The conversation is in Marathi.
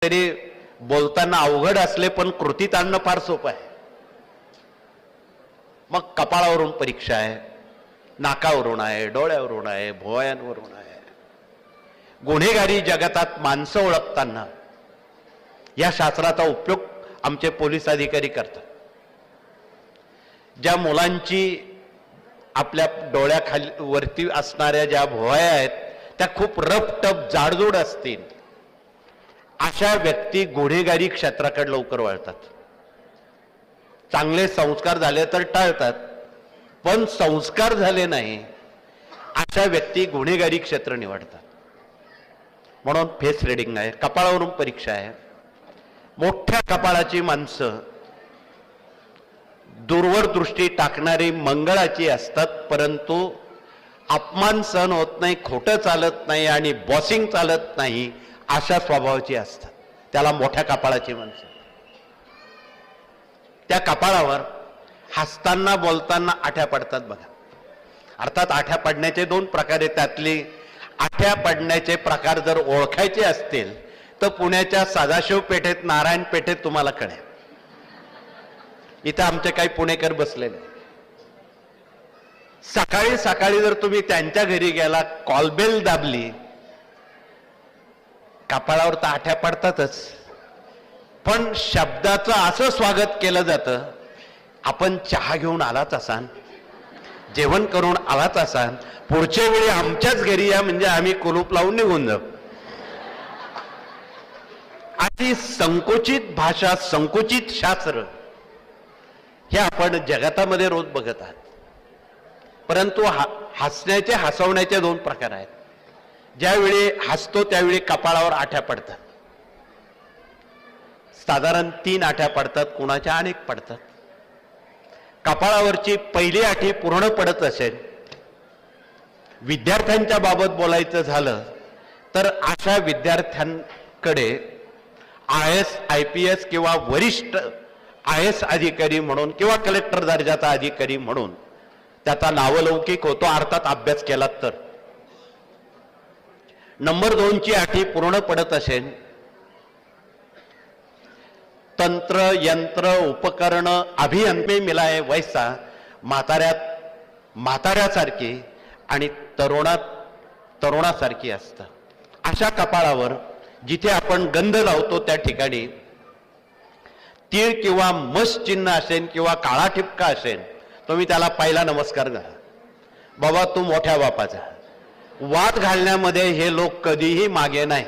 कधी बोलताना अवघड असले पण कृतीत आणणं फार सोपं आहे. मग कपाळावरून परीक्षा आहे, नाकावरून आहे, डोळ्यावरून आहे, भुवयांवरून आहे. गुन्हेगारी जगतात माणसं ओळखताना या शास्त्राचा उपयोग आमचे पोलीस अधिकारी करतात. ज्या मुलांची आपल्या डोळ्याखाली वरती असणाऱ्या ज्या भुवया आहेत त्या खूप रफ टफ जाडजूड असतील, अशा व्यक्ती गुन्हेगारी क्षेत्राकडे लवकर वळतात. चांगले संस्कार झाले तर टाळतात, पण संस्कार झाले नाही अशा व्यक्ती गुन्हेगारी क्षेत्र निवडतात. म्हणून फेस रिडिंग आहे, कपाळावरून परीक्षा आहे. मोठ्या कपाळाची माणसं दूरवर दृष्टी टाकणारी मंगळाची असतात, परंतु अपमान सहन होत नाही, खोटं चालत नाही आणि बॉसिंग चालत नाही अशा स्वभावाची असतात. त्याला मोठ्या कपाळाची माणसं. त्या कपाळावर हसताना बोलताना आठ्या पडतात बघा. अर्थात आठ्या पडण्याचे दोन प्रकार आहेत. त्यातली आठ्या पडण्याचे प्रकार जर ओळखायचे असतील तर पुण्याच्या सदाशिव पेठेत, नारायण पेठेत तुम्हाला कळेल. इथं आमचे काही पुणेकर बसलेले. सकाळी सकाळी जर तुम्ही त्यांच्या घरी गेला, कॉलबेल दाबली, कपाळावर तर आठ्या पडतातच, पण शब्दाचं असं स्वागत केलं जातं, आपण चहा घेऊन आलाच असाल, जेवण करून आलाच असाल, पुढच्या वेळी आमच्याच घरी या म्हणजे आम्ही कुलूप लावून निघून जाऊ. अशी संकुचित भाषा, संकुचित शास्त्र हे आपण जगतामध्ये रोज बघत आहात. परंतु हसण्याचे, हसवण्याचे दोन प्रकार आहेत. ज्यावेळी हसतो त्यावेळी कपाळावर आठ्या पडतात. साधारण 3 आठ्या पडतात, कुणाच्या अनेक पडतात. कपाळावरची पहिली आठी पूर्ण पडत असेल. विद्यार्थ्यांच्या बाबत बोलायचं झालं तर अशा विद्यार्थ्यांकडे IAS, IPS किंवा वरिष्ठ IAS अधिकारी म्हणून किंवा कलेक्टर दर्जाचा अधिकारी म्हणून त्याचा नावलौकिक होतो, अर्थात अभ्यास केला तर. नंबर 2ची आठी पूर्ण पडत असेल. तंत्र, यंत्र, उपकरण, अभियंते मिलाय वैसा म्हाताऱ्यासारखी आणि तरुणासारखी असतं. अशा कपाळावर जिथे आपण गंध लावतो त्या ठिकाणी तीळ किंवा मस चिन्ह असेल किंवा काळा ठिपका असेल, तुम्ही त्याला पहिला नमस्कार करा. बाबा तू मोठ्या बापाचा. वाद घालण्यामध्ये हे लोक कधीही मागे नाही.